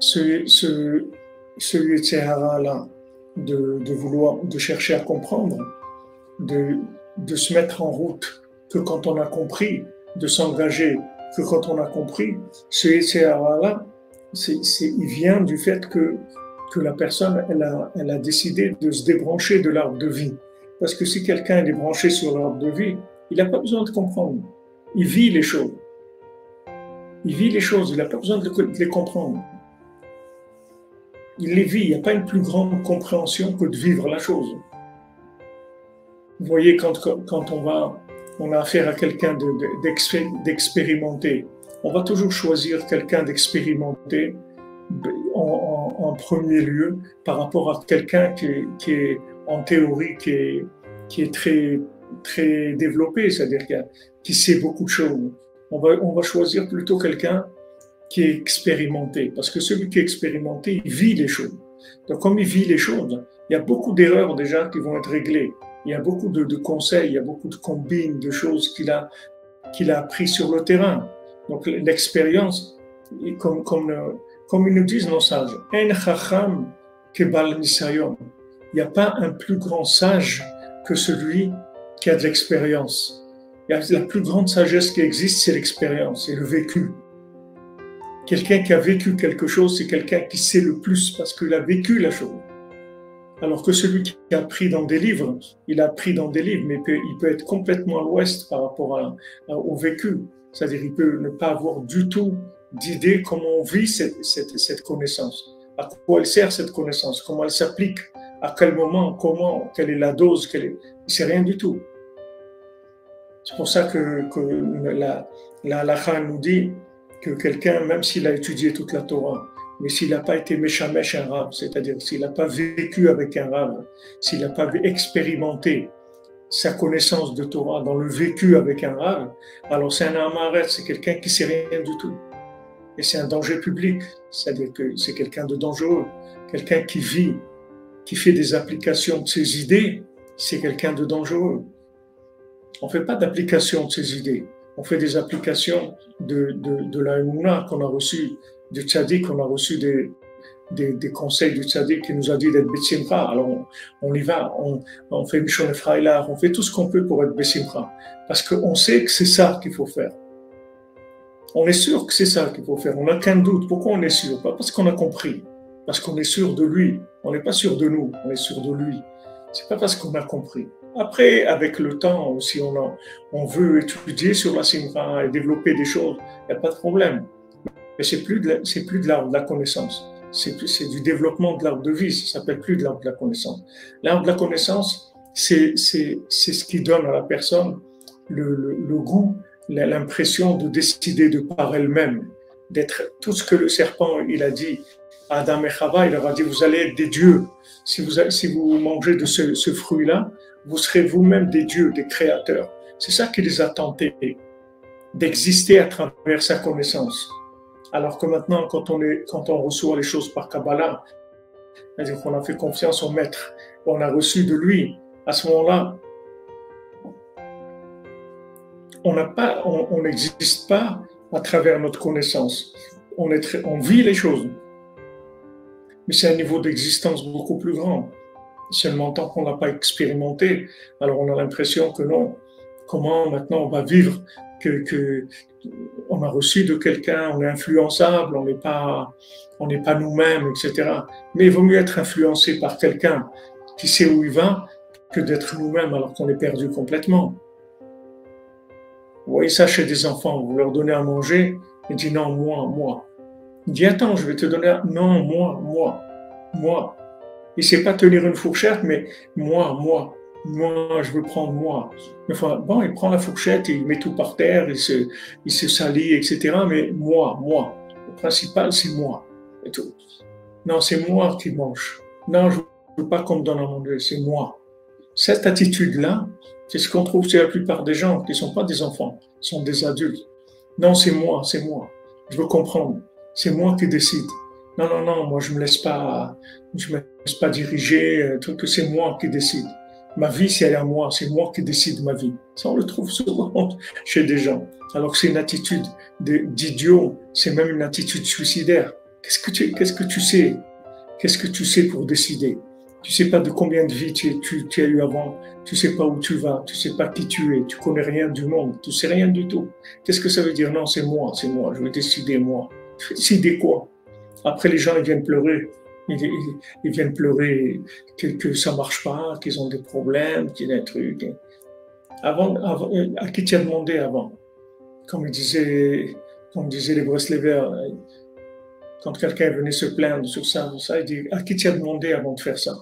ce, ce, ce Yetzirah-là, de vouloir, de chercher à comprendre, de se mettre en route, que quand on a compris, de s'engager, que quand on a compris, ce Yetzirah-là, il vient du fait que la personne, elle a décidé de se débrancher de l'arbre de vie. Parce que si quelqu'un est branché sur l'arbre de vie, il n'a pas besoin de comprendre. Il vit les choses. Il vit les choses, il n'a pas besoin de les comprendre. Il les vit, il n'y a pas une plus grande compréhension que de vivre la chose. Vous voyez, quand on a affaire à quelqu'un d'expérimenté, on va toujours choisir quelqu'un d'expérimenté en premier lieu par rapport à quelqu'un qui est en théorie, qui est très, très développé, c'est-à-dire qui sait beaucoup de choses. On va choisir plutôt quelqu'un qui est expérimenté, parce que celui qui est expérimenté, il vit les choses. Donc comme il vit les choses, il y a beaucoup d'erreurs déjà qui vont être réglées. Il y a beaucoup de conseils, il y a beaucoup de combines, de choses qu'il a appris sur le terrain. Donc l'expérience, comme ils nous disent nos sages, En chacham kebal nisayon. Il n'y a pas un plus grand sage que celui qui a de l'expérience. La plus grande sagesse qui existe, c'est l'expérience, c'est le vécu. Quelqu'un qui a vécu quelque chose, c'est quelqu'un qui sait le plus parce qu'il a vécu la chose. Alors que celui qui a appris dans des livres, il a appris dans des livres, mais il peut être complètement à l'ouest par rapport au vécu. C'est-à-dire qu'il peut ne pas avoir du tout d'idée comment on vit cette connaissance. À quoi elle sert cette connaissance, comment elle s'applique, à quel moment, comment, quelle est la dose, il ne sait rien du tout. C'est pour ça que la halakha nous dit que quelqu'un, même s'il a étudié toute la Torah, mais s'il n'a pas été méchamesh un rave, c'est-à-dire s'il n'a pas vécu avec un rave, s'il n'a pas expérimenté sa connaissance de Torah dans le vécu avec un rave, alors c'est un amaret, c'est quelqu'un qui ne sait rien du tout. Et c'est un danger public, c'est-à-dire que c'est quelqu'un de dangereux, quelqu'un qui vit, qui fait des applications de ses idées, c'est quelqu'un de dangereux. On ne fait pas d'application de ses idées. On fait des applications de la Emouna qu'on a reçu du tzaddik, qu'on a reçu des conseils du tzaddik qui nous a dit d'être Betsimcha. Alors on y va, on fait Mishon Efraïlar, on fait tout ce qu'on peut pour être Betsimcha. Parce qu'on sait que c'est ça qu'il faut faire. On est sûr que c'est ça qu'il faut faire. On n'a qu'un doute. Pourquoi on est sûr? Pas parce qu'on a compris. Parce qu'on est sûr de lui. On n'est pas sûr de nous, on est sûr de lui. C'est pas parce qu'on a compris. Après, avec le temps, si on veut étudier sur la simcha et développer des choses, il n'y a pas de problème. Mais c'est plus de l'arbre de la connaissance. C'est du développement de l'arbre de vie. Ça s'appelle plus de l'arbre de la connaissance. L'arbre de la connaissance, c'est ce qui donne à la personne le goût, l'impression de décider de par elle-même, d'être tout ce que le serpent il a dit à Adam et Chava. Il leur a dit, vous allez être des dieux. Si vous mangez de ce fruit-là, vous serez vous-même des dieux, des créateurs. C'est ça qui les a tentés, d'exister à travers sa connaissance. Alors que maintenant, quand on reçoit les choses par Kabbalah, c'est-à-dire qu'on a fait confiance au maître, on a reçu de lui, à ce moment-là, on n'existe pas à travers notre connaissance. On vit les choses. Mais c'est un niveau d'existence beaucoup plus grand. Seulement tant qu'on n'a pas expérimenté, alors on a l'impression que non. Comment maintenant on va vivre que on a reçu de quelqu'un, on est influençable, on n'est pas nous-mêmes, etc. Mais il vaut mieux être influencé par quelqu'un qui sait où il va que d'être nous-mêmes alors qu'on est perdu complètement. Vous voyez ça chez des enfants, vous leur donnez à manger, ils disent non, moi. Il dit attends, je vais te donner, non, moi. Il ne sait pas tenir une fourchette, mais moi, je veux prendre moi. Enfin, bon, il prend la fourchette, il met tout par terre, il se salit, etc. Mais moi. Le principal, c'est moi. Et tout. Non, c'est moi qui mange. Non, je ne veux pas qu'on me donne à manger, c'est moi. Cette attitude-là, c'est ce qu'on trouve chez la plupart des gens qui ne sont pas des enfants, sont des adultes. Non, c'est moi. Je veux comprendre. C'est moi qui décide. Non, moi je me laisse pas diriger, que c'est moi qui décide. Ma vie, c'est elle à moi, c'est moi qui décide ma vie. Ça, on le trouve souvent chez des gens. Alors que c'est une attitude d'idiot, c'est même une attitude suicidaire. Qu'est-ce que tu sais? Qu'est-ce que tu sais pour décider? Tu sais pas de combien de vies tu as eu avant, tu sais pas où tu vas, tu sais pas qui tu es, tu connais rien du monde, tu sais rien du tout. Qu'est-ce que ça veut dire? Non, c'est moi, je vais décider moi. Décider quoi? Après, les gens, ils viennent pleurer. Ils viennent pleurer que ça marche pas, qu'ils ont des problèmes, qu'il y a des trucs. À qui tu as demandé avant? Comme disait, comme disaient les Bresleviens, quand quelqu'un venait se plaindre sur ça, il dit, à qui tu as demandé avant de faire ça?